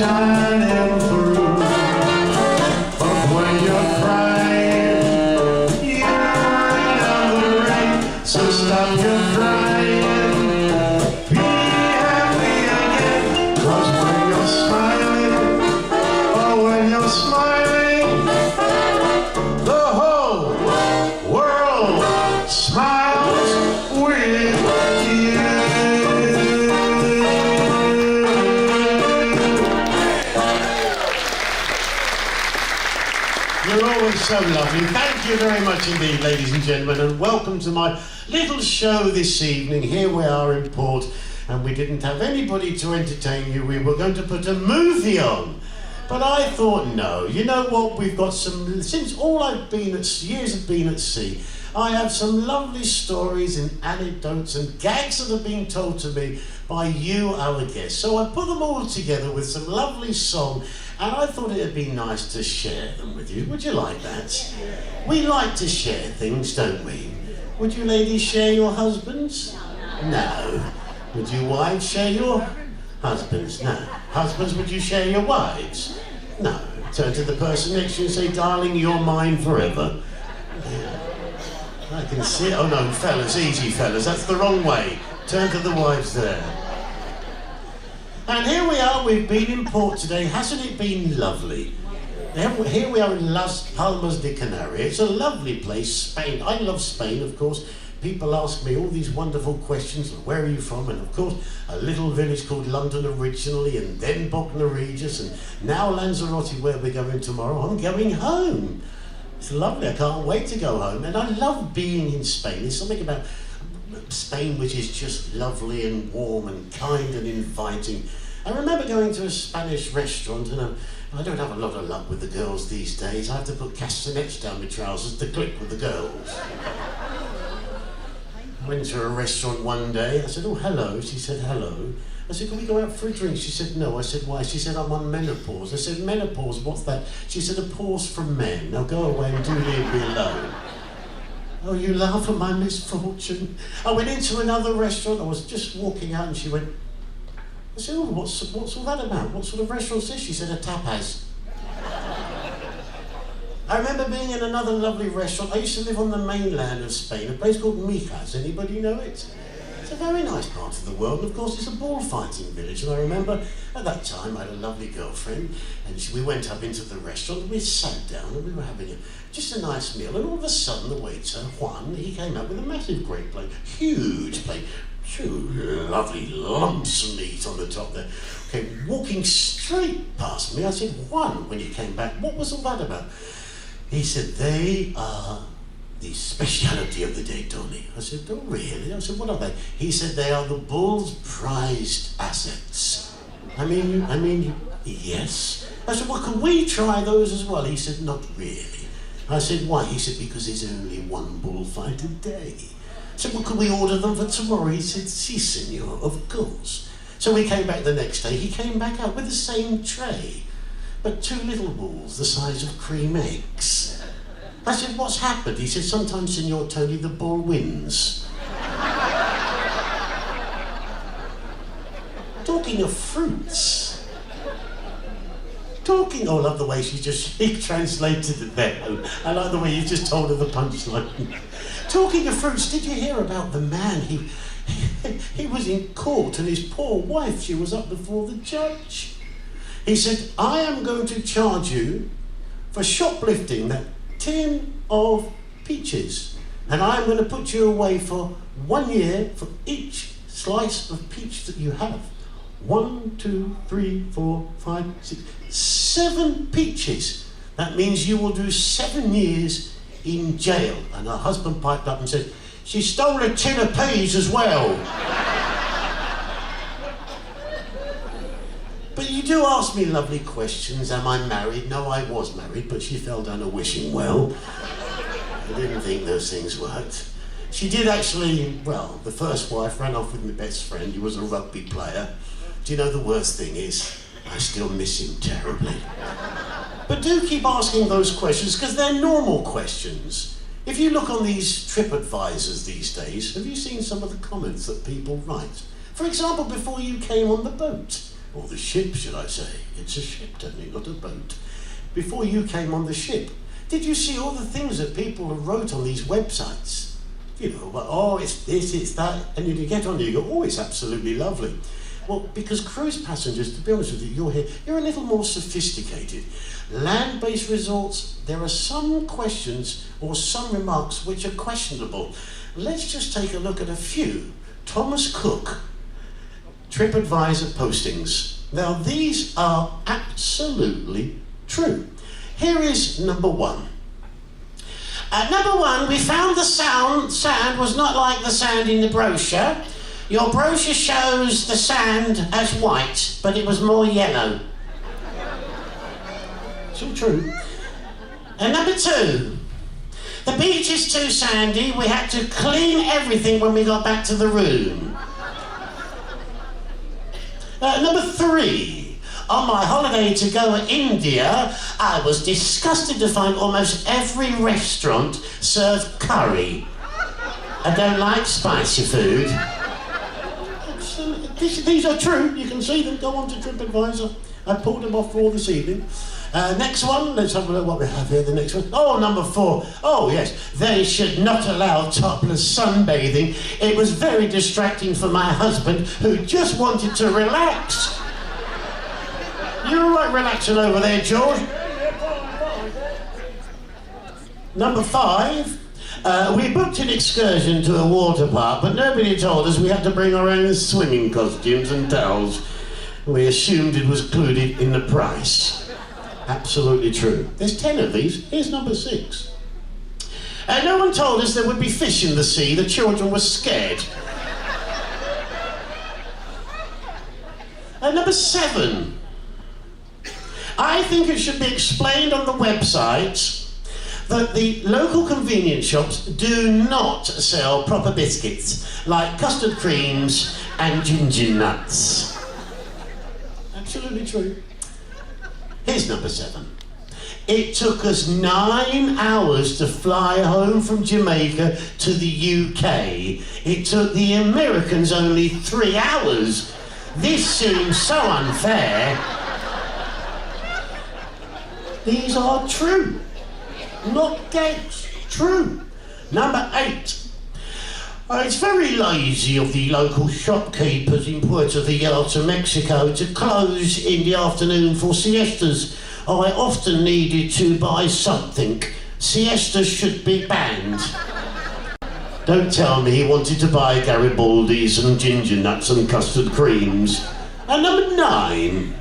shining through. But when you're crying, you know the rain. So stop your crying, be happy again. 'Cause when you're smiling, oh when you're smiling, the whole world smiles with you. You're always so lovely. Thank you very much indeed, ladies and gentlemen, and welcome to my little show this evening. Here we are in port, and we didn't have anybody to entertain you. We were going to put a movie on. But I thought, no, you know what, we've got some, since all I've been at, years have been at sea, I have some lovely stories and anecdotes and gags that have been told to me by you, our guests. So I put them all together with some lovely song, and I thought it'd be nice to share them with you. Would you like that? We like to share things, don't we? Would you ladies share your husbands? No. Would you wives share your husbands? No. Husbands, would you share your wives? No. Turn to the person next to you and say, darling, you're mine forever. Yeah. I can see it. Oh no, fellas, easy fellas, that's the wrong way. Turn to the wives there. And here we are, we've been in port today. Hasn't it been lovely? Here we are in Las Palmas de Canaria. It's a lovely place, Spain. I love Spain, of course. People ask me all these wonderful questions, where are you from? And of course, a little village called London originally, and then Bognor Regis, and now Lanzarote, where we're going tomorrow. I'm going home. It's lovely, I can't wait to go home. And I love being in Spain. There's something about Spain which is just lovely and warm and kind and inviting. I remember going to a Spanish restaurant, and I don't have a lot of luck with the girls these days. I have to put castanets down my trousers to click with the girls. I went to a restaurant one day. I said, oh, hello. She said, hello. I said, can we go out for a drink? She said, no. I said, why? She said, I'm on menopause. I said, menopause, what's that? She said, a pause from men. Now go away and do leave me alone. Oh, you laugh at my misfortune. I went into another restaurant. I was just walking out and she went, I said, oh, what's all that about? What sort of restaurant is this? She said, a tapas. I remember being in another lovely restaurant. I used to live on the mainland of Spain, a place called Mijas. Anybody know it? It's a very nice part of the world, and of course it's a bullfighting village. And I remember at that time I had a lovely girlfriend, and we went up into the restaurant, and we sat down, and we were having just a nice meal, and all of a sudden the waiter, Juan, he came up with a massive great plate, huge plate, two lovely lumps of meat on the top there. Okay, walking straight past me, I said, Juan, when you came back, what was all that about? He said, they are the speciality of the day, Tony. I said, oh, really? I said, what are they? He said, they are the bull's prized assets. I mean, yes. I said, well, can we try those as well? He said, not really. I said, why? He said, because there's only one bullfight a day. I said, well, can we order them for tomorrow? He said, si, senor, of course. So we came back the next day. He came back out with the same tray, but two little balls the size of cream eggs. I said, what's happened? He said, sometimes, Signor Tony, the bull wins. Talking of fruits. Oh, I love the way she translated it there. I like the way you just told her the punchline. Talking of fruits, did you hear about the man? He was in court, and his poor wife, she was up before the judge. He said, I am going to charge you for shoplifting that tin of peaches, and I'm going to put you away for 1 year for each slice of peach that you have. 1, 2, 3, 4, 5, 6, 7 peaches. That means you will do 7 years in jail. And her husband piped up and said, she stole a tin of peas as well. But you do ask me lovely questions. Am I married? No, I was married, but she fell down a wishing well. I didn't think those things worked. She did actually, well, the first wife ran off with my best friend. He was a rugby player. Do you know the worst thing is? I still miss him terribly. But do keep asking those questions, because they're normal questions. If you look on these TripAdvisors these days, have you seen some of the comments that people write? For example, before you came on the boat, or the ship, should I say. It's a ship, Tony, not a boat. Before you came on the ship, did you see all the things that people wrote on these websites? You know, oh, it's this, it's that, and you get on there, you go, oh, it's absolutely lovely. Well, because cruise passengers, to be honest with you, you're a little more sophisticated. Land-based resorts, there are some questions or some remarks which are questionable. Let's just take a look at a few. Thomas Cook, TripAdvisor postings. Now, these are absolutely true. Here is number one. At number one, we found the sand was not like the sand in the brochure. Your brochure shows the sand as white, but it was more yellow. It's all true. And number two, the beach is too sandy. We had to clean everything when we got back to the room. Number three, on my holiday to go to India, I was disgusted to find almost every restaurant served curry. I don't like spicy food. These are true, you can see them, go on to TripAdvisor. I pulled them off for all this evening. Next one, let's have a look what we have here, the next one. Oh, number four. Oh, yes, they should not allow topless sunbathing. It was very distracting for my husband, who just wanted to relax. You're all right relaxing over there, George? Number five. We booked an excursion to a water park, but nobody told us we had to bring our own swimming costumes and towels. We assumed it was included in the price. Absolutely true. There's 10 of these. Here's number 6. No one told us there would be fish in the sea. The children were scared. Number 7. I think it should be explained on the website that the local convenience shops do not sell proper biscuits like custard creams and ginger nuts. Absolutely true. Here's number 7. It took us 9 hours to fly home from Jamaica to the UK. It took the Americans only 3 hours. This seems so unfair. These are true. Not gags. True. Number 8. It's very lazy of the local shopkeepers in Puerto Vallarta, Mexico, to close in the afternoon for siestas. I often needed to buy something. Siestas should be banned. Don't tell me he wanted to buy Garibaldis and ginger nuts and custard creams. And number 9.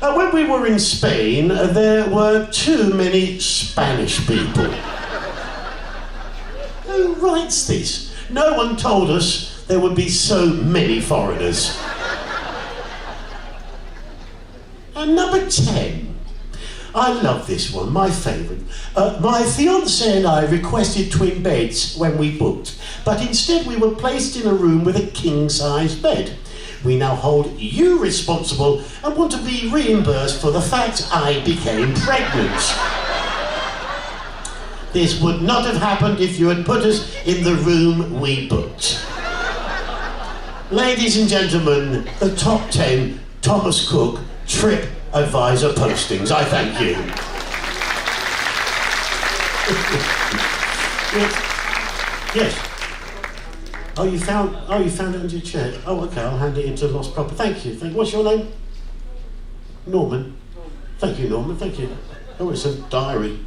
When we were in Spain, there were too many Spanish people. Who writes this? No one told us there would be so many foreigners. And number 10. I love this one, my favourite. My fiancé and I requested twin beds when we booked, but instead we were placed in a room with a king-size bed. We now hold you responsible and want to be reimbursed for the fact I became pregnant. This would not have happened if you had put us in the room we booked. Ladies and gentlemen, the top 10 Thomas Cook TripAdvisor postings. I thank you. Yes. Oh, you found it under your chair. Oh, okay, I'll hand it into Lost Proper. Thank you. What's your name? Norman. Thank you, Norman. Thank you. Oh, it's a diary.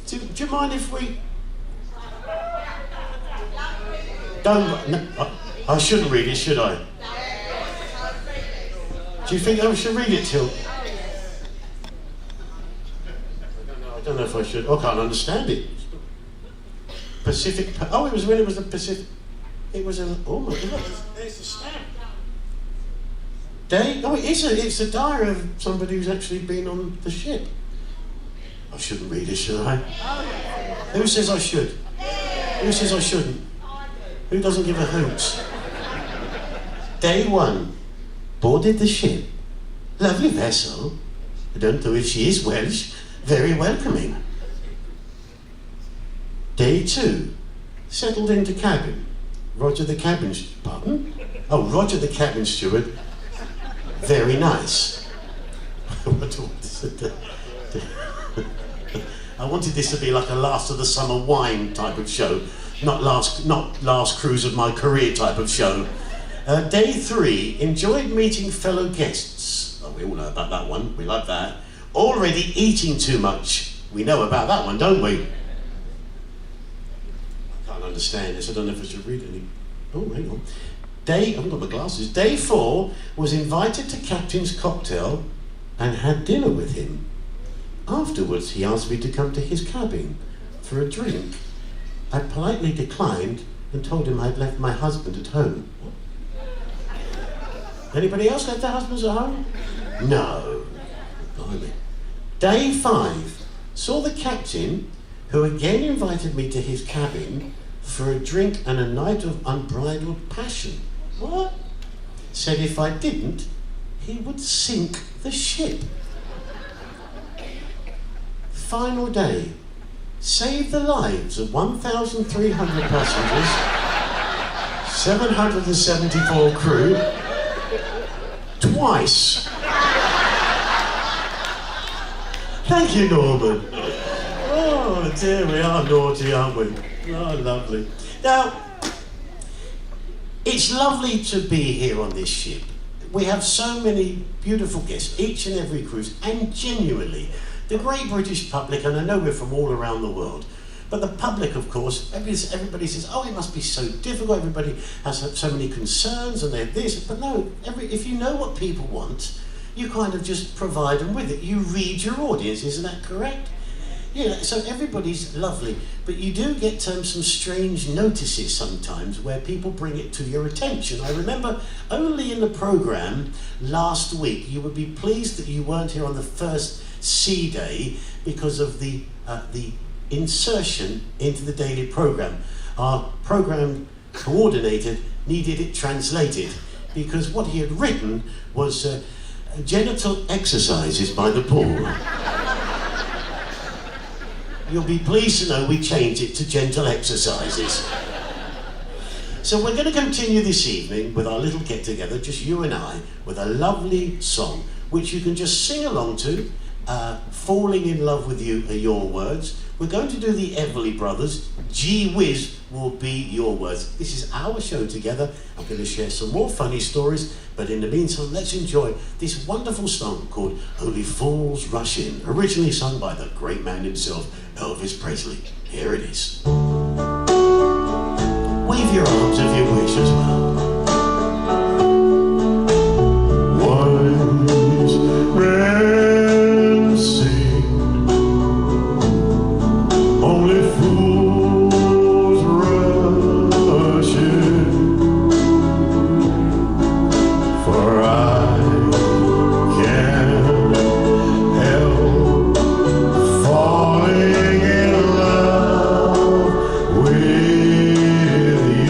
Do you mind if we... Don't... No, I shouldn't read it, should I? Do you think I should read it till... I don't know if I should. I can't understand it. Pacific... Oh, it was when it was the Pacific... It was a... Oh my God, there's the stamp. Oh, it's a diary of somebody who's actually been on the ship. I shouldn't read it, should I? Who says I should? Who says I shouldn't? Who doesn't give a hoot? Day 1. Boarded the ship. Lovely vessel. I don't know if she is Welsh. Very welcoming. Day 2. Settled into cabin. Roger the cabin... Pardon? Oh, Roger the cabin steward. Very nice. I wanted this to be like a last of the summer wine type of show, not last cruise of my career type of show. Day 3, enjoyed meeting fellow guests. Oh, we all know about that one, we like that. Already eating too much. We know about that one, don't we? I can't understand this, I don't know if I should read any. Oh, hang on. I haven't got my glasses. Day 4 was invited to Captain's Cocktail and had dinner with him. Afterwards, he asked me to come to his cabin for a drink. I politely declined and told him I'd left my husband at home. Anybody else left their husbands at home? No. Blimey. Day 5, saw the captain, who again invited me to his cabin for a drink and a night of unbridled passion. What? Said if I didn't, he would sink the ship. Final day. Saved the lives of 1,300 passengers, 774 crew, twice. Thank you, Norman. Oh dear, we are naughty, aren't we? Oh, lovely. Now, it's lovely to be here on this ship. We have so many beautiful guests, each and every cruise, and genuinely, the great British public, and I know we're from all around the world, but the public, of course, everybody says, oh, it must be so difficult, everybody has so many concerns, and they have this, but no, if you know what people want, you kind of just provide them with it. You read your audience, isn't that correct? Yeah, so everybody's lovely, but you do get some strange notices sometimes where people bring it to your attention. I remember only in the programme last week, you would be pleased that you weren't here on the first sea day because of the insertion into the daily programme. Our programme coordinator needed it translated because what he had written was genital exercises by the pool. You'll be pleased to know we changed it to gentle exercises. So we're going to continue this evening with our little get-together, just you and I, with a lovely song, which you can just sing along to. Falling in Love with You are your words. We're going to do the Everly Brothers. Gee whiz will be your words. This is our show together. I'm going to share some more funny stories, but in the meantime, let's enjoy this wonderful song called Only Fools Rush In, originally sung by the great man himself, Elvis Presley. Here it is. Wave your arms if you wish as well. Wise men sing, only fools rush in, for I can't help falling in love with you.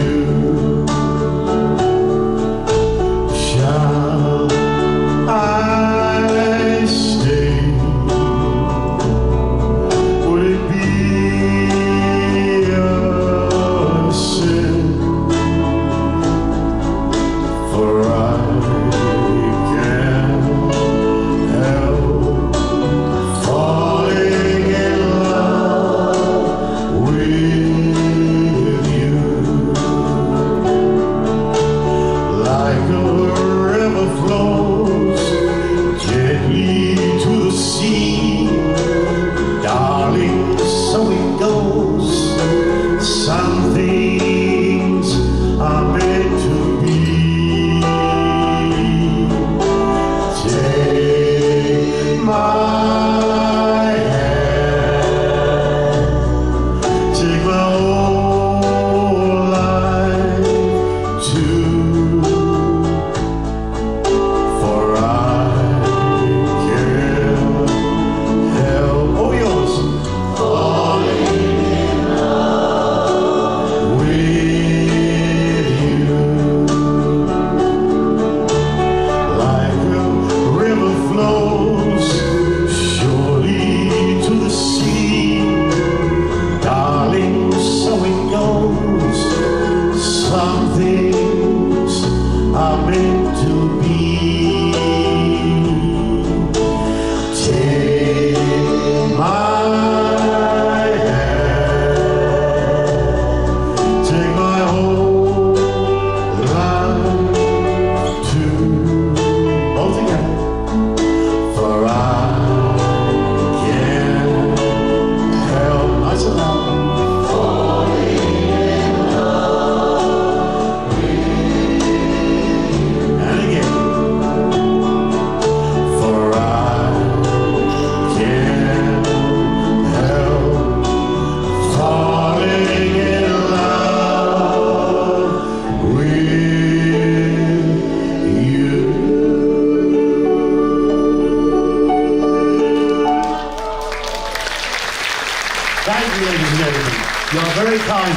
You're very kind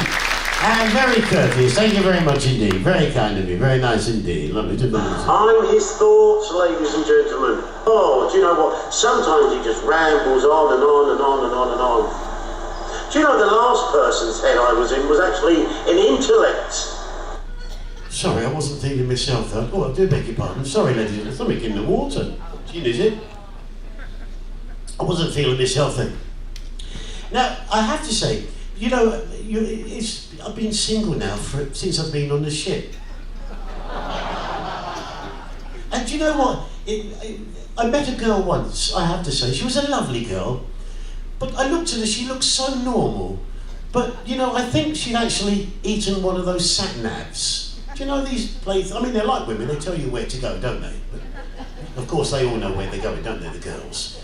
and very courteous. Thank you very much indeed. Very kind of you. Very nice indeed. Lovely to meet you. I'm his thoughts, ladies and gentlemen. Oh, do you know what? Sometimes he just rambles on and on and on and on and on. Do you know the last person's head I was in was actually an intellect? Sorry, I wasn't thinking myself though. Oh, I do beg your pardon. Sorry, ladies. There's something in the water. Is it? I wasn't feeling myself then. Now, I have to say, you know, I've been single now since I've been on the ship. And do you know what? I met a girl once, I have to say. She was a lovely girl. But I looked at her, she looked so normal. But, you know, I think she'd actually eaten one of those sat-navs. Do you know these places? I mean, they're like women, they tell you where to go, don't they? But, of course, they all know where they're going, don't they, the girls?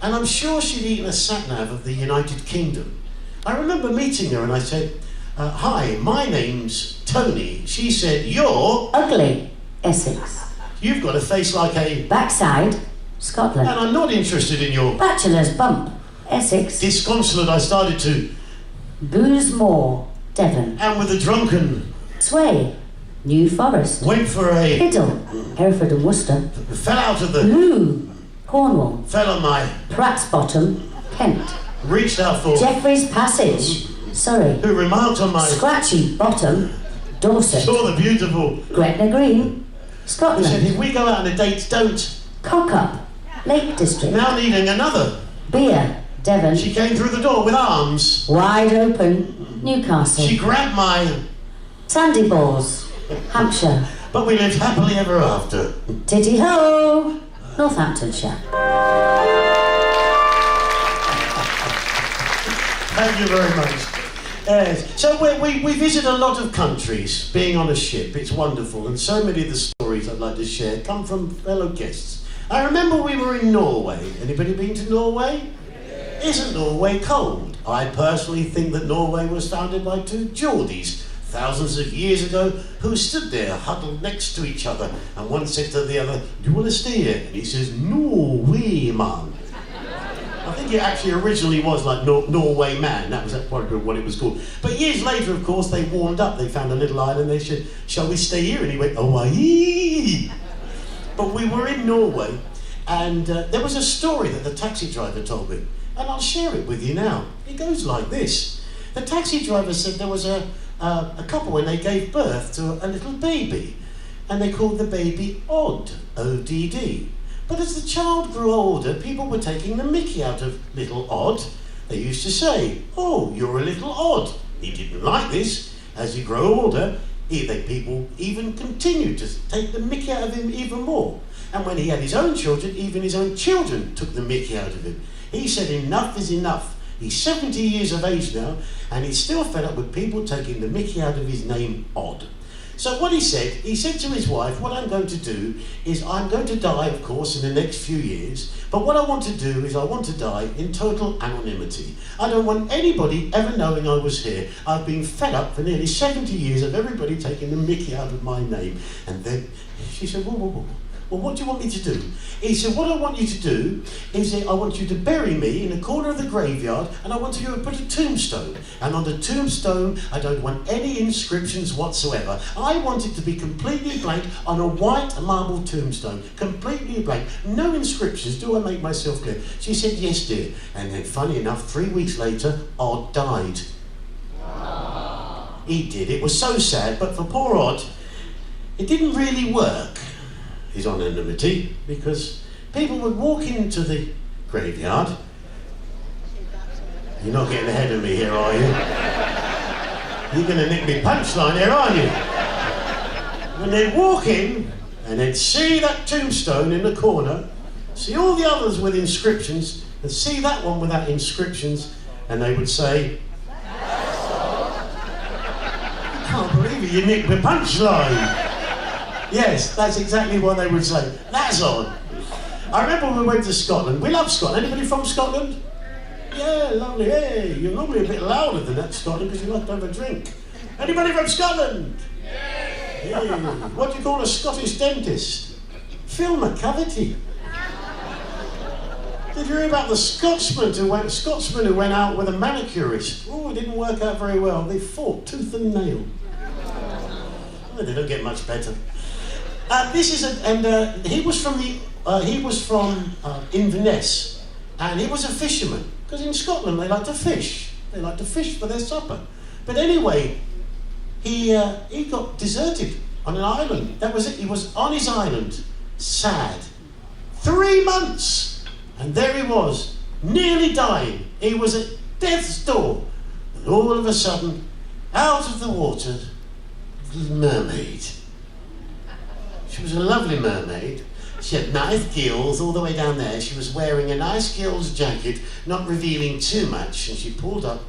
And I'm sure she'd eaten a sat-nav of the United Kingdom. I remember meeting her and I said, hi, my name's Tony. She said, you're... Ugly, Essex. You've got a face like a... Backside, Scotland. And I'm not interested in your... Bachelor's bump, Essex. Disconsolate, I started to... Boozemore, Devon. And with a drunken... Sway, New Forest. Went for a... Biddle, Hereford and Worcester. Fell out of the... Loo, Cornwall. Fell on my... Pratt's Bottom, Kent. Reached out for... Jeffrey's Passage, Surrey. Who remarked on my... Scratchy Bottom, Dorset. Saw the beautiful... Gretna Green, Scotland. Said, if we go out on a date, don't... Cock Up, Lake District. Now needing another. Beer, Devon. She came through the door with arms. Wide open, Newcastle. She grabbed my... Sandy Balls, Hampshire. But we lived happily ever after. Titty Ho, Northamptonshire. Thank you very much. So we visit a lot of countries, being on a ship. It's wonderful, and so many of the stories I'd like to share come from fellow guests. I remember we were in Norway. Anybody been to Norway? Isn't Norway cold? I personally think that Norway was founded by two Geordies thousands of years ago who stood there huddled next to each other, and one said to the other, do you want to stay here? And he says, Norway, man. I think it actually originally was like Norway Man, that was probably what it was called. But years later, of course, they warmed up, they found a little island, they said, shall we stay here? And he went, oh, aye. But we were in Norway, and there was a story that the taxi driver told me, and I'll share it with you now. It goes like this. The taxi driver said there was a couple and they gave birth to a little baby, and they called the baby Odd, O-D-D. But as the child grew older, people were taking the mickey out of little Odd. They used to say, oh, you're a little odd. He didn't like this. As he grew older, people even continued to take the mickey out of him even more. And when he had his own children, even his own children took the mickey out of him. He said enough is enough. He's 70 years of age now, and he's still fed up with people taking the mickey out of his name, Odd. So what he said to his wife, what I'm going to do is I'm going to die, of course, in the next few years, but what I want to do is I want to die in total anonymity. I don't want anybody ever knowing I was here. I've been fed up for nearly 70 years of everybody taking the mickey out of my name. And then she said, whoa. Well, what do you want me to do? He said, what I want you to do is I want you to bury me in a corner of the graveyard, and I want you to put a tombstone. And on the tombstone, I don't want any inscriptions whatsoever. I want it to be completely blank on a white marble tombstone. Completely blank. No inscriptions. Do I make myself clear? She said, yes, dear. And then, funny enough, 3 weeks later, Odd died. He did. It was so sad, but for poor Odd, it didn't really work, his anonymity, because people would walk into the graveyard. You're not getting ahead of me here, are you? You're going to nick me punchline here, aren't you? When they'd walk in, and they'd see that tombstone in the corner, see all the others with inscriptions, and see that one without inscriptions, and they would say, I can't believe it, you nicked the punchline. Yes, that's exactly what they would say. That's odd. I remember when we went to Scotland. We love Scotland. Anybody from Scotland? Yeah, lovely. Hey, you're normally a bit louder than that, Scotland, because you like to have a drink. Anybody from Scotland? Hey, what do you call a Scottish dentist? Fill my cavity. Did you hear about the Scotsman who went out with a manicurist? Oh, it didn't work out very well. They fought tooth and nail. Oh, they don't get much better. He was from Inverness, and he was a fisherman. Because in Scotland they like to fish. They like to fish for their supper. But anyway, he got deserted on an island. That was it. He was on his island, sad. 3 months, and there he was, nearly dying. He was at death's door, and all of a sudden, out of the water, a little mermaid. She was a lovely mermaid. She had nice gills all the way down there. She was wearing a nice gills jacket, not revealing too much, and she pulled up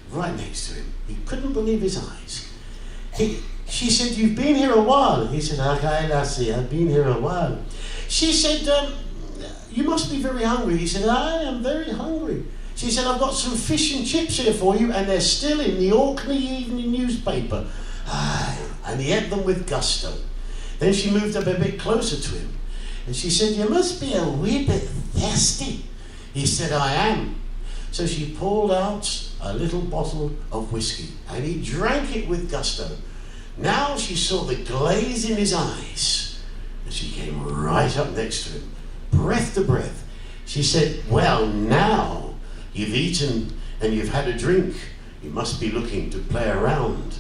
right next to him. He couldn't believe his eyes. She said, "You've been here a while." He said, "Okay, lassie, I've been here a while." She said, "You must be very hungry." He said, "I am very hungry." She said, "I've got some fish and chips here for you, and they're still in the Orkney Evening newspaper." And he ate them with gusto. Then she moved up a bit closer to him, and she said, "You must be a wee bit thirsty." He said, "I am." So she pulled out a little bottle of whiskey, and he drank it with gusto. Now she saw the glaze in his eyes, and she came right up next to him, breath to breath. She said, "Well, now you've eaten and you've had a drink, you must be looking to play around."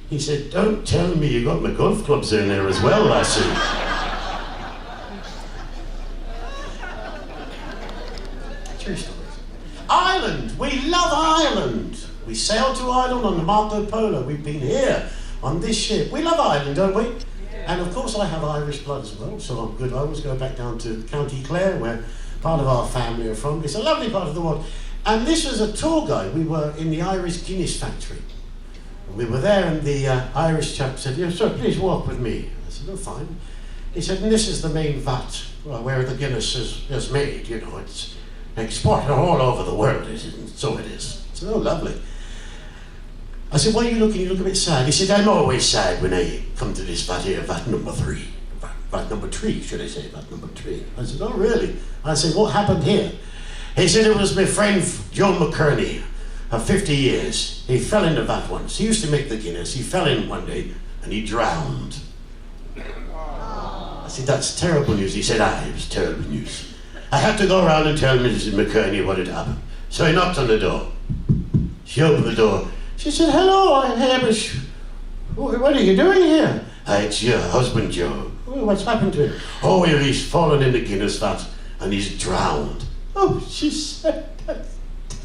He said, "Don't tell me you got my golf clubs in there as well, lassie." True story. Ireland, we love Ireland. We sailed to Ireland on the Marco Polo. We've been here on this ship. We love Ireland, don't we? Yeah. And of course I have Irish blood as well, so I'm good. I always go back down to County Clare, where part of our family are from. It's a lovely part of the world. And this was a tour guide. We were in the Irish Guinness factory. And we were there, and the Irish chap said, "Yeah, sir, please walk with me." I said, "Oh, fine." He said, "And this is the main vat where the Guinness is made, you know, it's exported all over the world, so it is." I said, "Oh, lovely." I said, "Why are you looking? You look a bit sad." He said, "I'm always sad when I come to this vat here, vat number 3. Vat number 3, should I say, vat number 3. I said, "Oh, really?" I said, "What happened here?" He said, "It was my friend Joe McKerney of 50 years. He fell in the vat once. He used to make the Guinness. He fell in one day and he drowned." I said, "That's terrible news." He said, "It was terrible news. I had to go around and tell Mrs. McKerney what had happened." So he knocked on the door. She opened the door. She said, "Hello, I'm Hamish. What are you doing here?" "It's your husband, Joe." "Oh, what's happened to him?" "Oh, well, he's fallen in the Guinness vat and he's drowned." "Oh," she said, "that's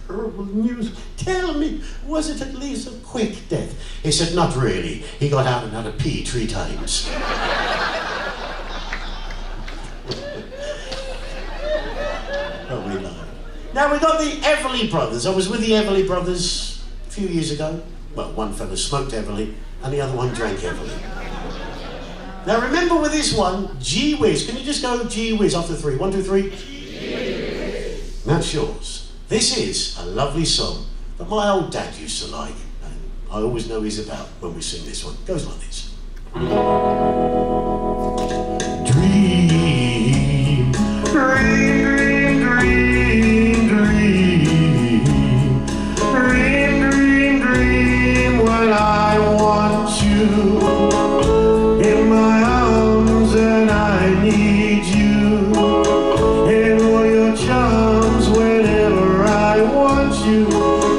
terrible news. Tell me, was it at least a quick death?" He said, "Not really. He got out and had a pee 3 times. Oh, we love it. Now we got the Everly brothers. I was with the Everly brothers a few years ago. Well, one fella smoked Everly and the other one drank Everly. Now remember with this one, gee whiz. Can you just go gee whiz after 3? 1, 2, 3. That's yours. This is a lovely song that my old dad used to like, and I always know he's about when we sing this one. It goes like this. Dream, dream, dream, dream, dream, dream, dream, when I want you in my arms and I need you in all your charms whenever I want you.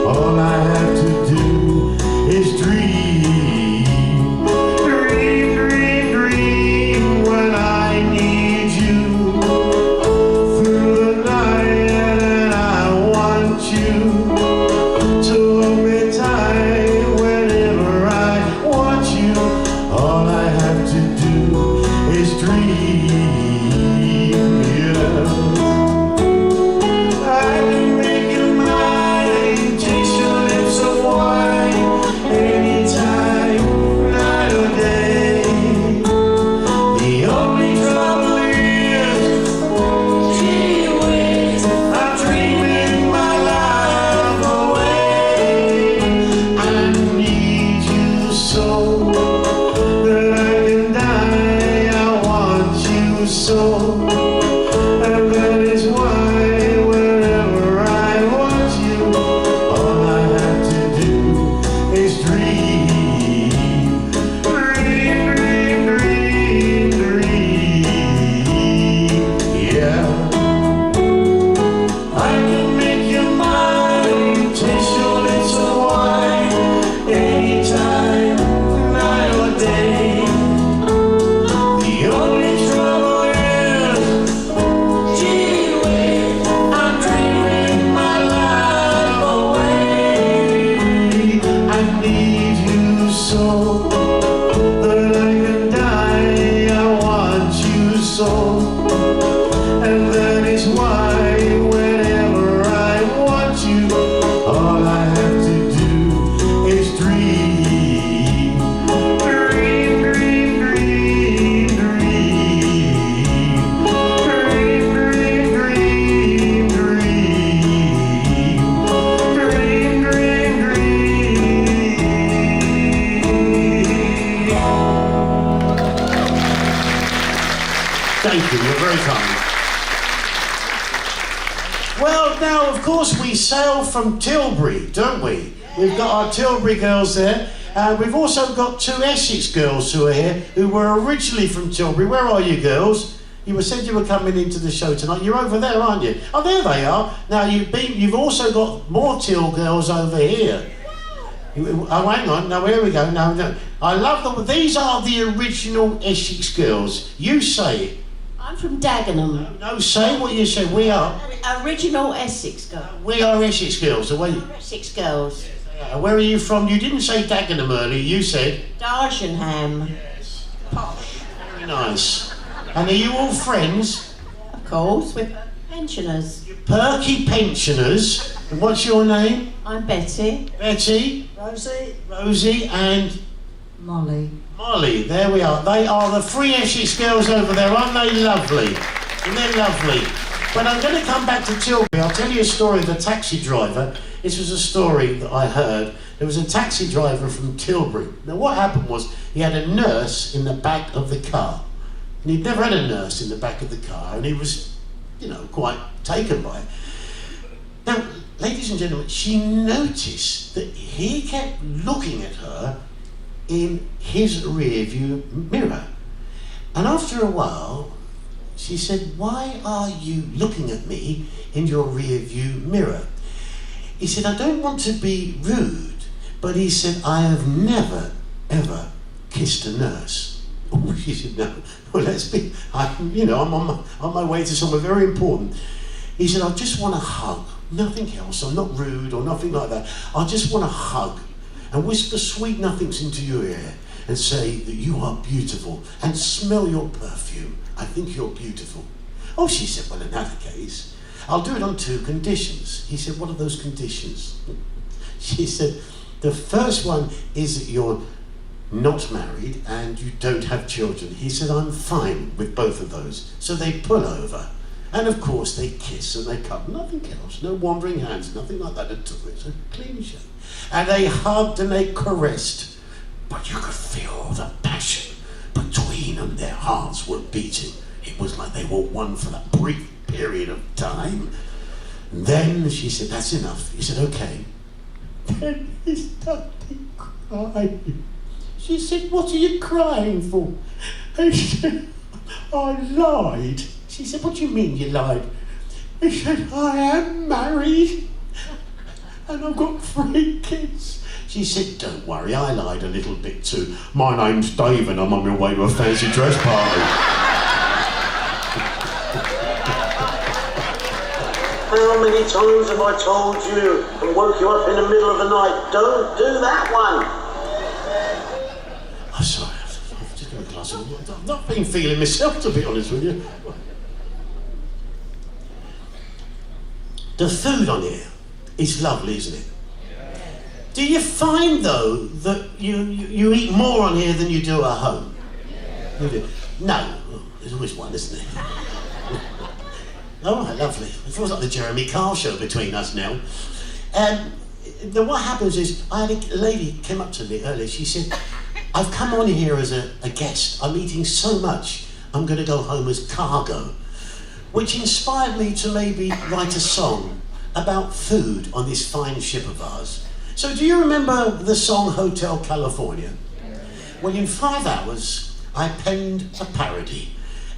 All I have to do is dream, dream, dream, dream. Thank you, you're very kind. Well, now, of course, we sail from Tilbury, don't we? We've got our Tilbury girls there. We've also got two Essex girls who are here, who were originally from Tilbury. Where are you girls? You said you were coming into the show tonight. You're over there, aren't you? Oh, there they are. Now, you've also got more Til girls over here. Oh, hang on. No, here we go. No. I love them. These are the original Essex girls. You say it. I'm from Dagenham. No, say what you say. We are. Original Essex girls. We are Essex girls. Are we? Essex girls. Where are you from? You didn't say Dagenham earlier. You said Dargenham. Yes. Posh. Very nice. And are you all friends? Of course, with pensioners. Perky pensioners. And what's your name? I'm Betty. Betty. Rosie and Molly. Molly. There we are. They are the three Essex girls over there. Aren't they lovely? And they're lovely. But I'm going to come back to Tilbury. I'll tell you a story of the taxi driver. This was a story that I heard. There was a taxi driver from Tilbury. Now what happened was he had a nurse in the back of the car. And he'd never had a nurse in the back of the car, and he was, quite taken by it. Now, ladies and gentlemen, she noticed that he kept looking at her in his rear view mirror. And after a while, she said, "Why are you looking at me in your rear view mirror?" He said, "I don't want to be rude," but he said, "I have never, ever kissed a nurse." Oh, she said, "No, well, I'm on my way to somewhere very important." He said, "I just want a hug, nothing else. I'm not rude or nothing like that. I just want a hug and whisper sweet nothings into your ear and say that you are beautiful and smell your perfume. I think you're beautiful." Oh, she said, "Well, in that case, I'll do it on 2 conditions." He said, "What are those conditions?" She said, "The first one is that you're not married and you don't have children." He said, "I'm fine with both of those." So they pull over. And of course they kiss and they cuddle, nothing else, no wandering hands, nothing like that at all. It's a clean shave. And they hugged and they caressed. But you could feel the passion between them. Their hearts were beating. It was like they were one for that brief period of time. And then she said, "That's enough." He said, "Okay." Then he started crying. She said, "What are you crying for?" He said, "I lied." She said, "What do you mean you lied?" He said, "I am married and I've got 3 kids." She said, "Don't worry, I lied a little bit too. My name's Dave and I'm on my way to a fancy dress party." How many times have I told you and woke you up in the middle of the night? Don't do that one. I'm sorry, I've just got a glass of water. I've not been feeling myself, to be honest with you. The food on here is lovely, isn't it? Do you find, though, that you eat more on here than you do at home? You do? No. There's always one, isn't there? Oh, lovely. It feels like the Jeremy Kyle show between us now. What happens is, I had a lady came up to me earlier. She said, "I've come on here as a guest. I'm eating so much, I'm going to go home as cargo." Which inspired me to maybe write a song about food on this fine ship of ours. So do you remember the song Hotel California? Well, in 5 hours, I penned a parody.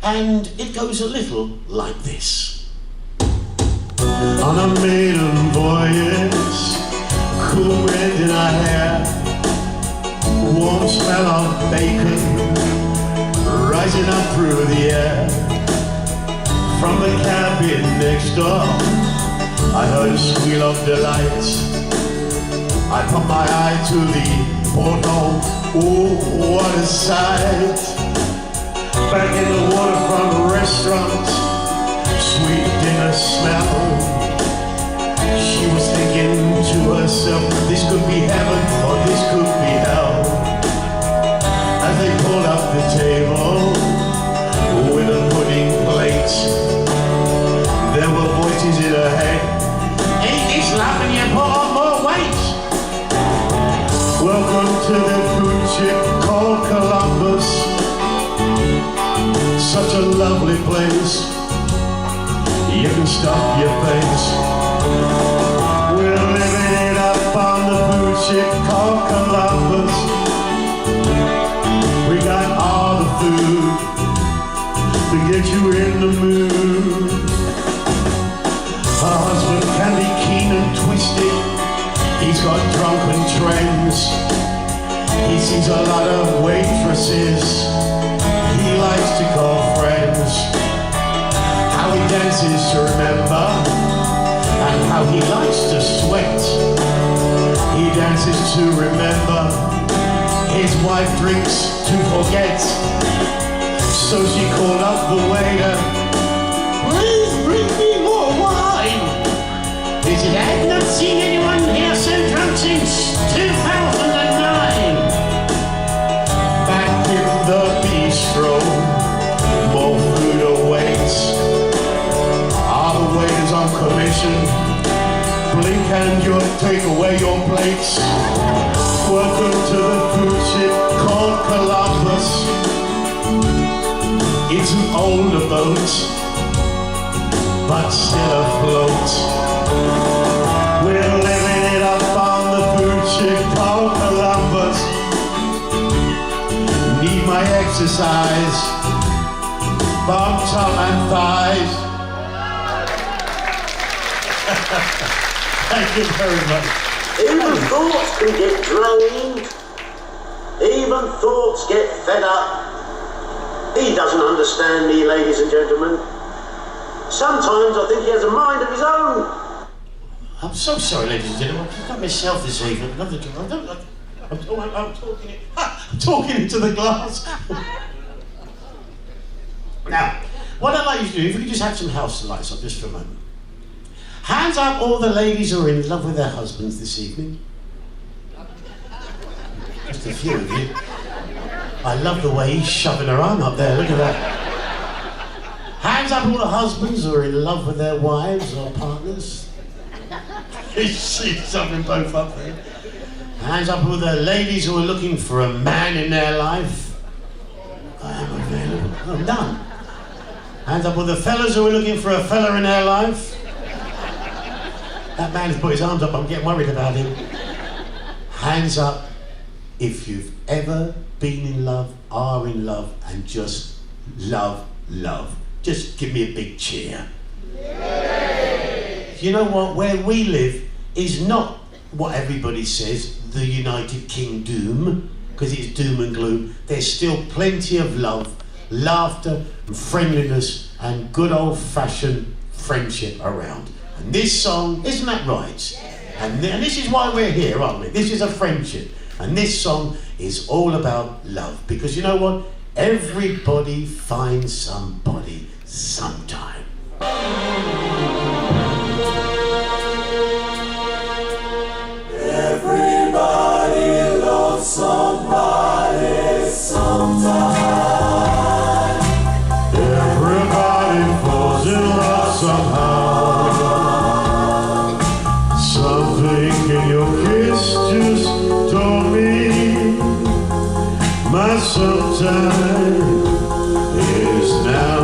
And it goes a little like this. On a maiden voyage, cool wind in our hair, warm smell of bacon rising up through the air. From the cabin next door, I heard a squeal of delight. I put my eye to the porthole, oh, what a sight. Back in the waterfront restaurant, sweet dinner smell. She was thinking to herself, this could be heaven or this could be hell. As they pulled up the table with a pudding plate, there were voices in her head. Ain't this laughing you put on more weight? Welcome to the cruise ship called Columbus. such a lovely place. You can stuff your face. We're living it up on the cruise ship called Columbus. We got all the food to get you in the mood. Her husband can be keen and twisted. He's got drunken trends. He sees a lot of waitresses he likes to call friends. How he dances to remember, and how he likes to sweat. He dances to remember, his wife drinks to forget. So she called up the waiter, "Please bring me more wine." He said, "I've not seen anyone here so drunk since 2009. Back in the bistro, more food awaits. All the waiters on commission, blink and you'll take away your plates. Welcome to the cruise ship called Columbus. It's an older boat, but still afloat. We're living it up on the cruise ship called Columbus. Need my exercise, bum, top and thighs." Thank you very much. Even thoughts can get drained. Even thoughts get fed up. He doesn't understand me, ladies and gentlemen. Sometimes I think he has a mind of his own. I'm so sorry, ladies and gentlemen. I've got myself this evening. I'm talking into the glass. Now, what I'd like you to do, if we could just have some house lights up just for a moment. Hands up all the ladies who are in love with their husbands this evening. Just a few of you. I love the way he's shoving her arm up there, look at that. Hands up all the husbands who are in love with their wives or partners. She's shoving both up there. Hands up all the ladies who are looking for a man in their life. I am available. Oh, none. Hands up all the fellas who are looking for a fella in their life. That man's put his arms up, I'm getting worried about him. Hands up if you've ever been in love, are in love, and just love. Just give me a big cheer. Yay! You know what? Where we live is not what everybody says, the United Kingdom, because it's doom and gloom. There's still plenty of love, laughter, and friendliness, and good old-fashioned friendship around. And this song, isn't that right? And this is why we're here, aren't we? This is a friendship. And this song is all about love. Because you know what? Everybody finds somebody sometime. Everybody loves somebody sometime. Everybody falls in love somehow. Something in your kiss just told me my sometime is now.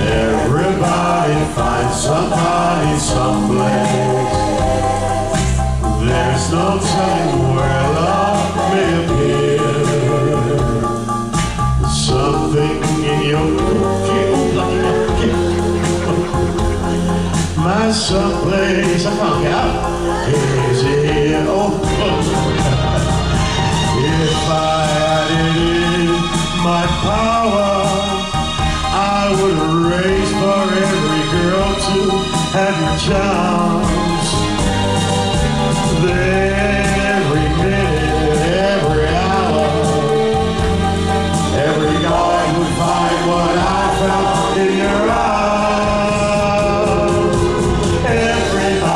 Everybody finds somebody someplace. There's no telling where love may appear. Something in your my someplace, I can't get out, is here. Oh, if I had it in my power, I would race for every girl to have your charms. Every minute, every hour, every guy would find what I found in your eyes. Everybody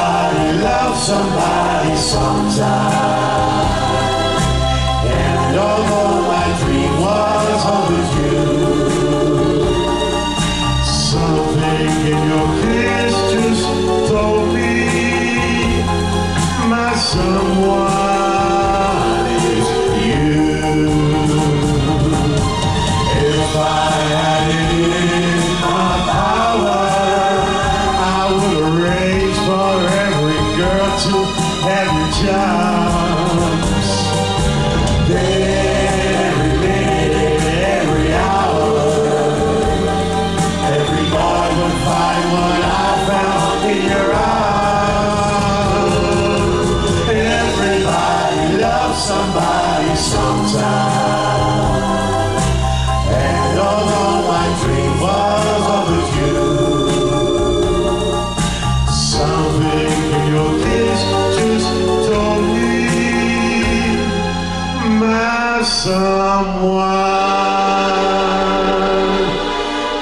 someone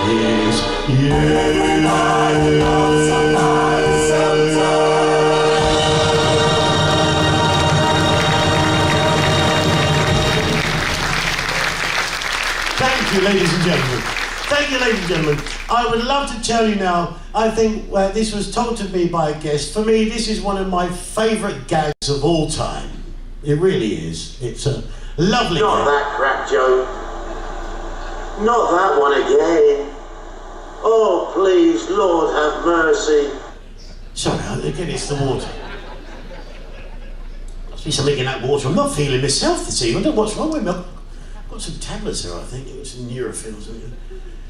is you. Thank you, ladies and gentlemen. Thank you, ladies and gentlemen. I would love to tell you now, I think this was told to me by a guest. For me, this is one of my favourite gags of all time. It really is. It's a lovely Not gag. that crap joke. Not that one again. Oh, please, Lord have mercy. Sorry, again, it's the water. Must be something in that water. I'm not feeling myself this evening. I don't know what's wrong with me. I've got some tablets here, I think. It was some Nurofen or something.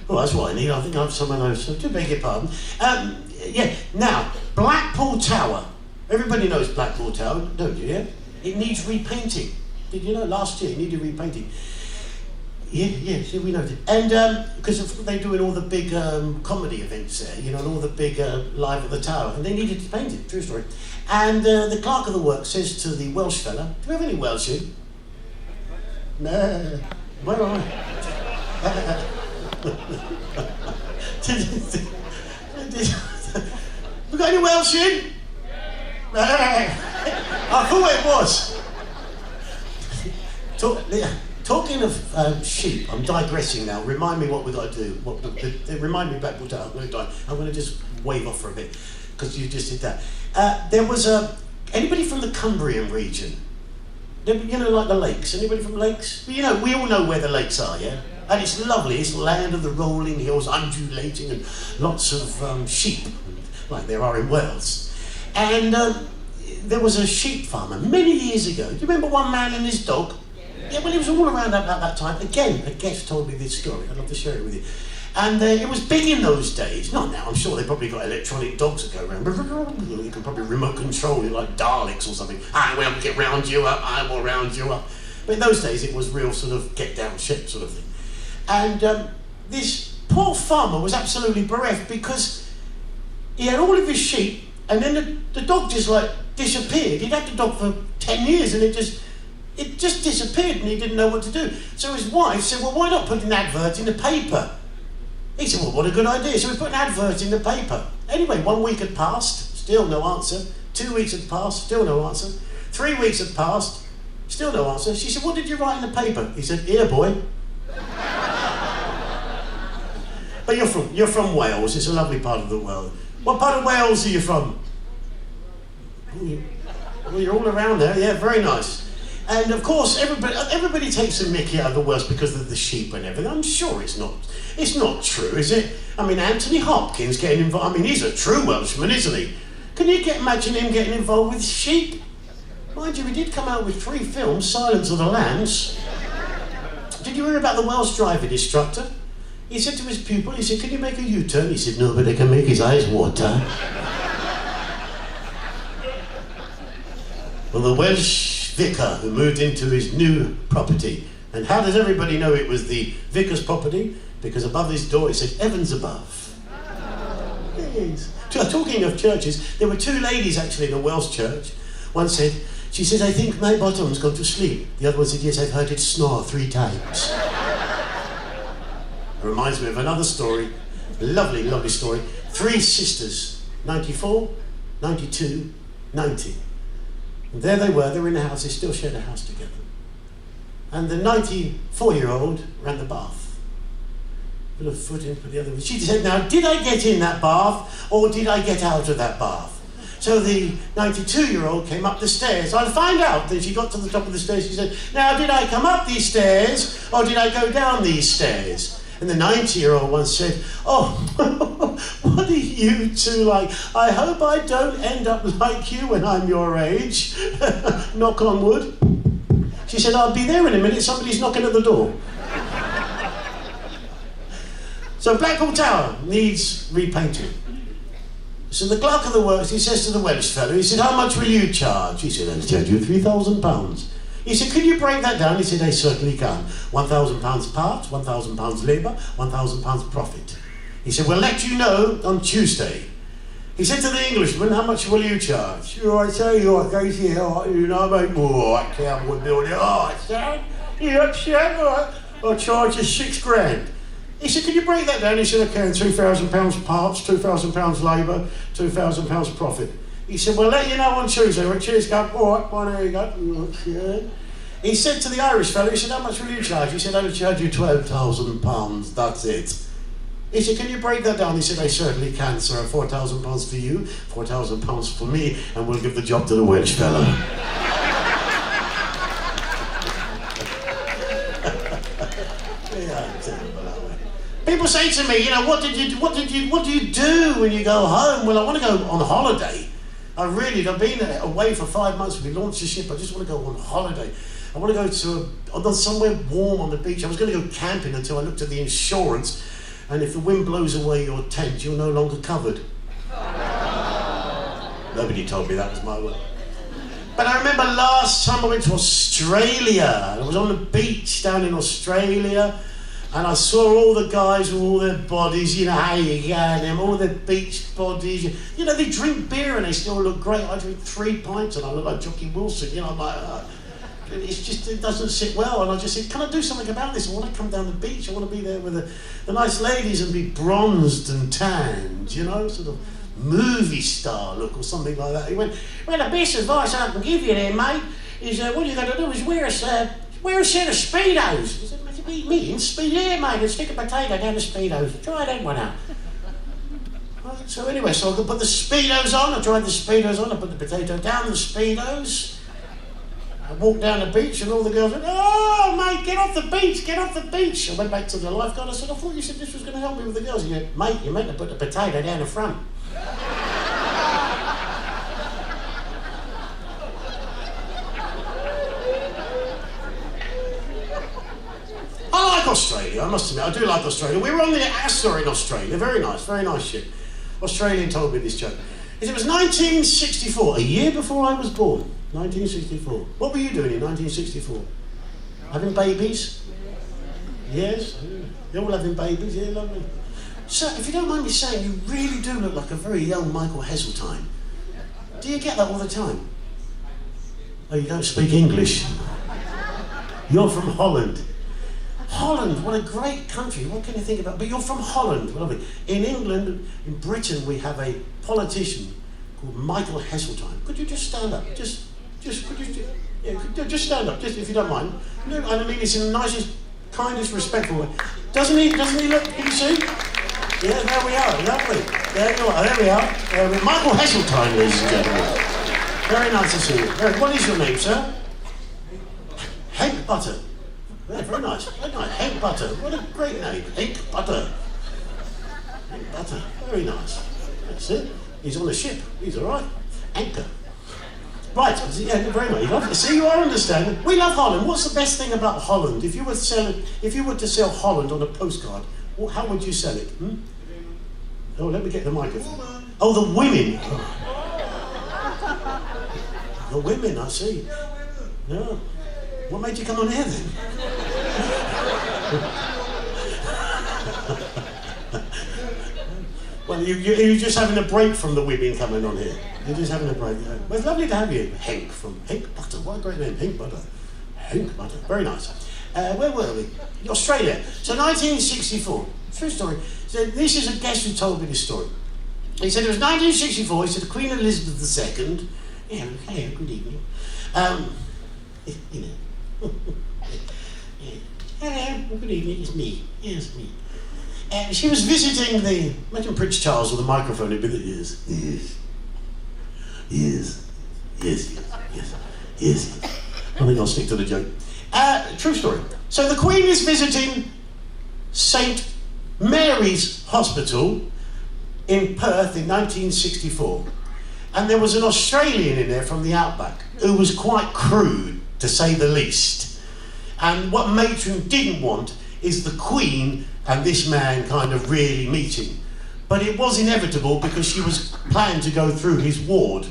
Oh, that's what I need. I think I have some of those. So do beg your pardon. Yeah, now, Blackpool Tower. Everybody knows Blackpool Tower, don't you, yeah? It needs repainting. Did you know last year it needed repainting? Yeah, so we know that. And because they're doing all the big comedy events there, you know, and all the big live at the tower, and they needed to paint it, true story. And the clerk of the works says to the Welsh fella, do we have any Welsh in? No. Where are I? We got any Welsh in? I thought it was. Talking of sheep, I'm digressing now. Remind me what we got to do. Remind me Blackpool Tower. I'm going to just wave off for a bit because you just did that. There was anybody from the Cumbrian region? You know, like the lakes. Anybody from lakes? You know, we all know where the lakes are, yeah. And it's lovely. It's the land of the rolling hills, undulating, and lots of sheep, like there are in Wales. And there was a sheep farmer many years ago. Do you remember one man and his dog? Yeah, well, it was all around about that time. Again, a guest told me this story. I'd love to share it with you. And it was big in those days. Not now. I'm sure they probably got electronic dogs that go around. You can probably remote control it like Daleks or something. I will get round you up. I will round you up. But in those days, it was real sort of get down shit sort of thing. And this poor farmer was absolutely bereft because he had all of his sheep, and then the dog just like disappeared. He'd had the dog for 10 years, and it just disappeared, and he didn't know what to do. So his wife said, well, why not put an advert in the paper? He said, well, what a good idea. So we put an advert in the paper. Anyway, 1 week had passed, still no answer. 2 weeks had passed, still no answer. 3 weeks had passed, still no answer. She said, what did you write in the paper? He said, here, boy. But you're from Wales. It's a lovely part of the world. What part of Wales are you from? Well, you're all around there. Yeah, very nice. And of course, everybody takes a mickey out of the Welsh because of the sheep and everything. I'm sure it's not true, is it? I mean, Anthony Hopkins getting involved. I mean, he's a true Welshman, isn't he? Can you imagine him getting involved with sheep? Mind you, he did come out with 3 films, Silence of the Lambs. Did you hear about the Welsh driving instructor? He said to his pupil, he said, can you make a U-turn? He said, no, but I can make his eyes water. Well, the Welsh vicar who moved into his new property. And how does everybody know it was the vicar's property? Because above his door it said, Evans above. Yes. Talking of churches, there were 2 ladies actually in a Welsh church. One said, she says, I think my bottom's gone to sleep. The other one said, yes, I've heard it snore 3 times. It reminds me of another story, a lovely, lovely story. 3 sisters, 94, 92, 90. And there they were in the house, they still shared a house together. And the 94-year-old ran the bath. Put a foot in, put the other one. She said, now, did I get in that bath, or did I get out of that bath? So the 92-year-old came up the stairs. I'll find out. Then she got to the top of the stairs, she said, now, did I come up these stairs, or did I go down these stairs? And the 90-year-old once said, oh, what are you 2 like? I hope I don't end up like you when I'm your age. Knock on wood. She said, I'll be there in a minute, somebody's knocking at the door. So Blackpool Tower needs repainting. So the clerk of the works, he says to the Welsh fellow, he said, how much will you charge? He said, I'll charge you £3,000. He said, can you break that down? He said, I certainly can. £1,000 part, £1,000 labour, £1,000 profit. He said, we'll let you know on Tuesday. He said to the Englishman, how much will you charge? I tell you, I go here, you know, I make more, I can't build it. Oh, I said, You upset? All right. I'll charge you £6,000. He said, can you break that down? He said, okay, £2,000 parts, £2,000 labour, £2,000 profit. He said, well, let you know on Tuesday. Well, cheers, go. All right, well, there you go. Okay. He said to the Irish fellow, he said, how much will you charge? He said, I'll charge you £12,000, that's it. He said, can you break that down? He said, I certainly can, sir. £4,000 for you, £4,000 for me, and we'll give the job to the Welsh fellow. Yeah, terrible that way. People say to me, you know, what do you do when you go home? Well, I want to go on holiday. I've been away for 5 months. We launched the ship. I just want to go on holiday. I want to go to somewhere warm on the beach. I was going to go camping until I looked at the insurance, and if the wind blows away your tent, you're no longer covered. Nobody told me that was my word. But I remember last time I went to Australia. I was on the beach down in Australia, and I saw all the guys with all their bodies, you know how you get them, all their beach bodies. You know, they drink beer and they still look great. I drink 3 pints and I look like Jockey Wilson, you know, I'm like, it doesn't sit well. And I just said, can I do something about this? I want to come down the beach. I want to be there with the nice ladies and be bronzed and tanned, you know, sort of movie star look or something like that. He went, well, the best advice I can give you there, mate, is what you got to do is wear a set of Speedos. He said, me in Speedo? Yeah, mate, and stick a potato down the Speedos. Try that one out. So anyway, so I could put the Speedos on. I tried the Speedos on. I put the potato down the Speedos. I walked down the beach and all the girls went, oh, mate, get off the beach, get off the beach. I went back to the lifeguard. I said, I thought you said this was going to help me with the girls. He went, mate, you meant to put the potato down the front. I like Australia, I must admit, I do like Australia. We were on the Astor in Australia, very nice ship. Australian told me this joke. It was 1964, a year before I was born, 1964. What were you doing in 1964? Having babies? Yes? You're all having babies, yeah, lovely. So, if you don't mind me saying, you really do look like a very young Michael Heseltine. Do you get that all the time? Oh, you don't speak English? You're from Holland. Holland, what a great country. What can you think about? But you're from Holland, lovely. In England, in Britain, we have a politician called Michael Heseltine. Could you just stand up? Just stand up, just if you don't mind. No, I mean, it's in the nicest, kindest, respectful way. Doesn't he look, can you see? Yeah, there we are, lovely. There you are, there we are. Michael Heseltine, ladies and gentlemen. Very nice to see you. What is your name, sir? Hank Butter. Yeah, very nice. Hank Butter. What a great name. Hank Butter. Hank Butter. Very nice. That's it. He's on the ship. He's all right. Anchor. Right. Yeah, very much. Lovely. See, you are understanding. We love Holland. What's the best thing about Holland? If you were to sell Holland on a postcard, how would you sell it? Oh, let me get the microphone. Oh, the women. The women, I see. Yeah. What made you come on here then? Well, you're just having a break from the women coming on here. You're just having a break. Yeah. Well, it's lovely to have you. Hank Butter. What a great name. Hank Butter. Hank Butter. Very nice. Where were we? Australia. So 1964. True story. So this is a guest who told me this story. He said it was 1964. He said Queen Elizabeth II. Yeah, hello, good evening. You know. Hello, good evening, it's me. Yes, me. She was visiting imagine Prince Charles with a microphone, it'd be the yes. I think I'll stick to the joke. True story. So the Queen is visiting St. Mary's Hospital in Perth in 1964. And there was an Australian in there from the outback who was quite crude, to say the least. And what Matron didn't want is the Queen and this man kind of really meeting. But it was inevitable because she was planning to go through his ward.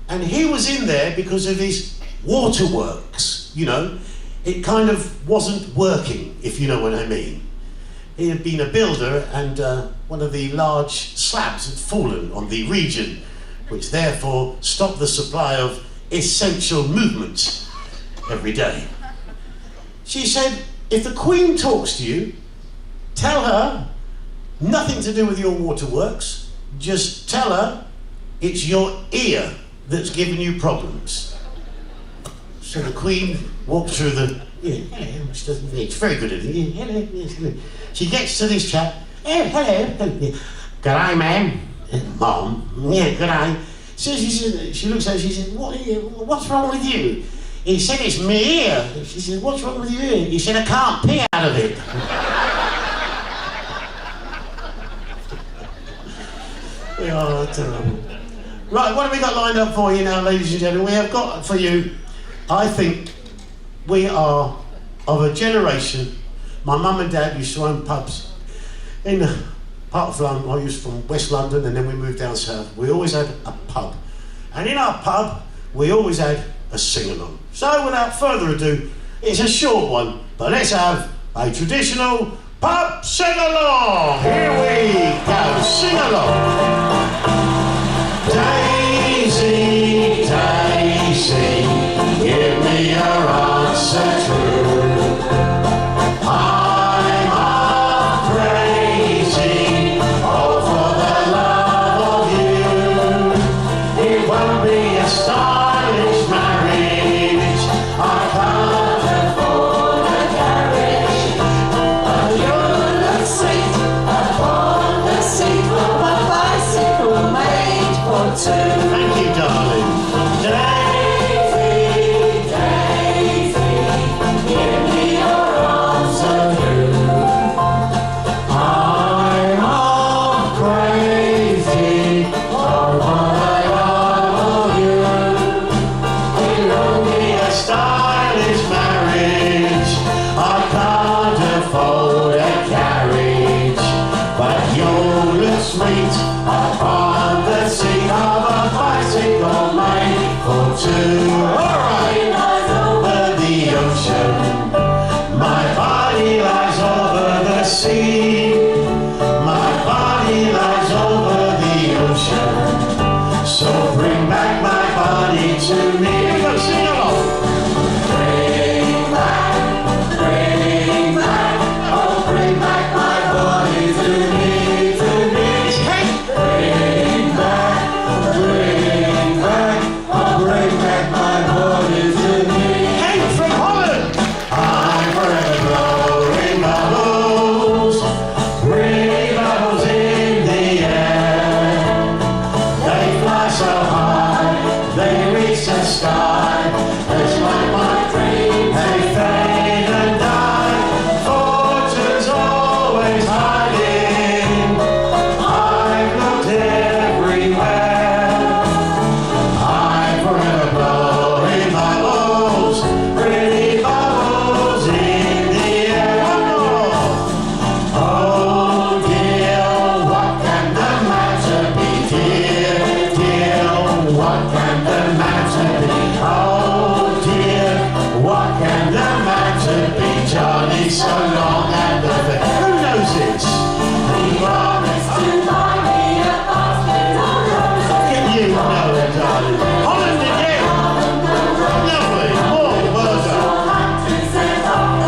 And he was in there because of his waterworks, you know. It kind of wasn't working, if you know what I mean. He had been a builder and one of the large slabs had fallen on the region, which therefore stopped the supply of essential movements every day. She said, if the Queen talks to you, tell her nothing to do with your waterworks. Just tell her it's your ear that's giving you problems. So the Queen walked through the... hello, she doesn't... It's very good at it. Hello, yes, hello. She gets to this chap. Hello. G'day, ma'am. Mom. Yeah, g'day. So she looks at her, she said, what's wrong with you? He said, it's my ear. She said, what's wrong with your ear? He said, I can't pee out of it. Oh, terrible. Right, what have we got lined up for you now, ladies and gentlemen? We have got for you, I think, we are of a generation. My mum and dad used to own pubs in part of London. I used from West London, and then we moved down south. We always had a pub. And in our pub, we always had a sing-along. So without further ado, it's a short one, but let's have a traditional pub sing-along. Here we go, sing-along. Daisy, Daisy, give me your answer true. I'm half crazy, all for the love of you. It won't be a stylish marriage, I can't afford a carriage, but you look sweet upon the seat of a bicycle made for two. Thank you, darling. Daisy, Daisy, give me your answer true. I'm all crazy, all for the love of you. It won't be a stylish marriage, I can't afford a carriage, but you look sweet upon the seat of a bicycle made for two. Alright, lies over the ocean, my body lies over the sea, my body lies over the ocean, so bring back my body to me. Here we go, sing along. Bring back, oh bring back my body to me, to me. Hey! Bring back, oh bring back my body to me. Hey, from Holland! I'm forever blowing bubbles, pretty bubbles in the air. They fly so high, they reach the sky. It's like my dreams, they fade and die. Fortune's always hiding, I've looked everywhere. I'm forever blowing bubbles, pretty bubbles in the air. One more. Oh dear, what can the matter be? Dear, dear, what can the matter be? Oh dear, what can the matter be? Johnny's so long and the who knows this? He promised to buy me a basket of roses. Can you know it, darling? Holland again. Lovely. More well done.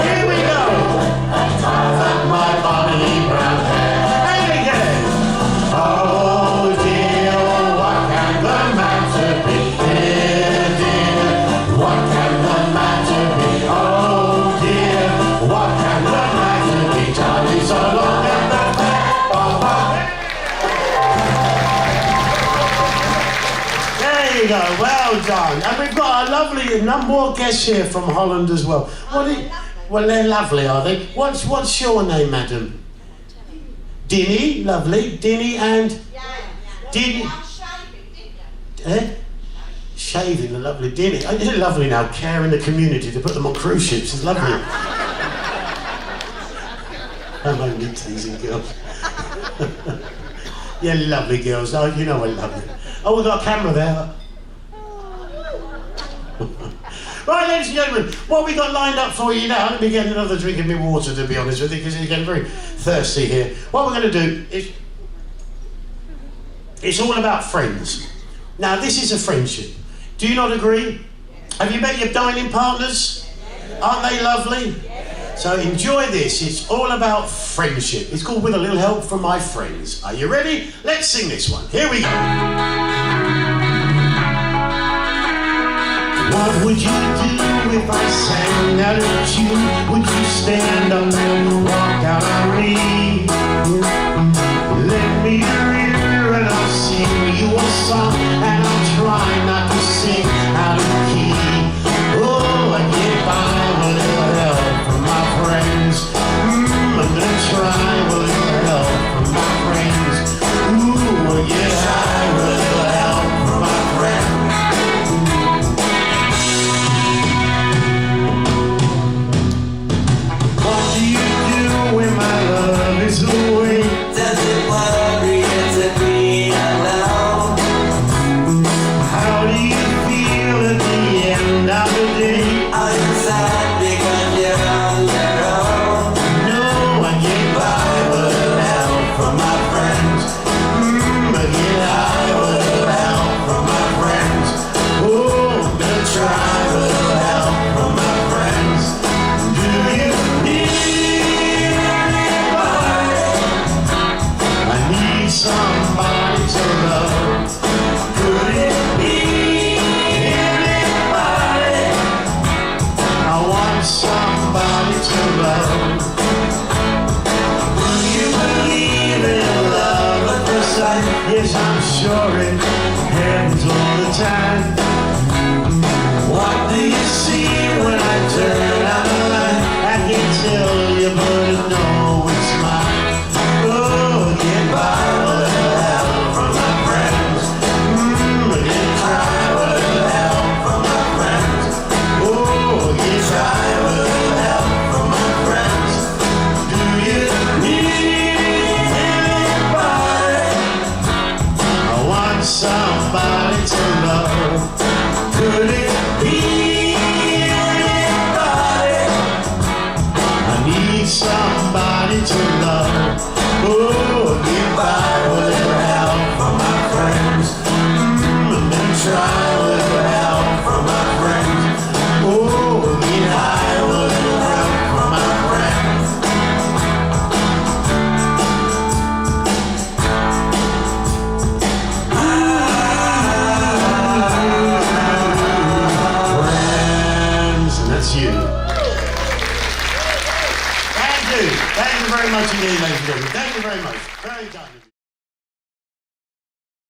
Here we go. And my bonny brown hair. And again. Oh dear, what can the matter be? Dear, dear, what can the matter be? Oh dear, what can the matter be? Johnny's so long and the fair. There you go, well done. And we've got a lovely number more guests here from Holland as well. Well, they're lovely, are they? What's your name, madam? Dinny, lovely. Dinny and... Dinny. Shaving, the lovely Dinny. Isn't it lovely now, caring the community to put them on cruise ships? It's lovely. I'm only teasing, girls. Yeah, lovely girls. Oh, you know I love you. Oh, we've got a camera there. Right, ladies and gentlemen, what we got lined up for you now, let me get another drink of my water, to be honest with you, because it's getting very thirsty here. What we're going to do is, it's all about friends. Now, this is a friendship. Do you not agree? Have you met your dining partners? Aren't they lovely? So enjoy this. It's all about friendship. It's called With a Little Help from My Friends. Are you ready? Let's sing this one. Here we go. What would you do if I sang out of tune? Would you stand up and walk out on me? Lend me your ear and I'll sing you a song, and I'll try not to sing out of key. Oh, I get by with a little help from my friends. I'm gonna try with a little help from my friends. Ooh, I get high with a little help from my friends. What do you do when my love is away? Does it worry you to be alone? How do you feel at the end of the day? Are you sad because you're on your own? No, I get by with a little help from my friends. I get high with a little help from my friends. Oh, I'm gonna try with a little help from my friends. Do you need anybody? I need somebody to love. Could it be anybody? I want somebody to love. Do you believe in love at first sight? Yes, I'm sure it happens all the time. What do you see when I turn out the light? I can tell you, but I know it's mine. Oh, get by with a little help from my friends. I get try with a little help from my friends. Oh, get try with a little help from my friends. Do you need anybody? I want somebody to love. Could it be anybody? I need somebody to love. Oh, get by with a little help from my friends. And then try with a little help from my friends. Oh, get high with a little help from my friends. Friends, and that's you. Thank you. Thank you very much indeed, ladies and gentlemen. Thank you very much. Very kind of you.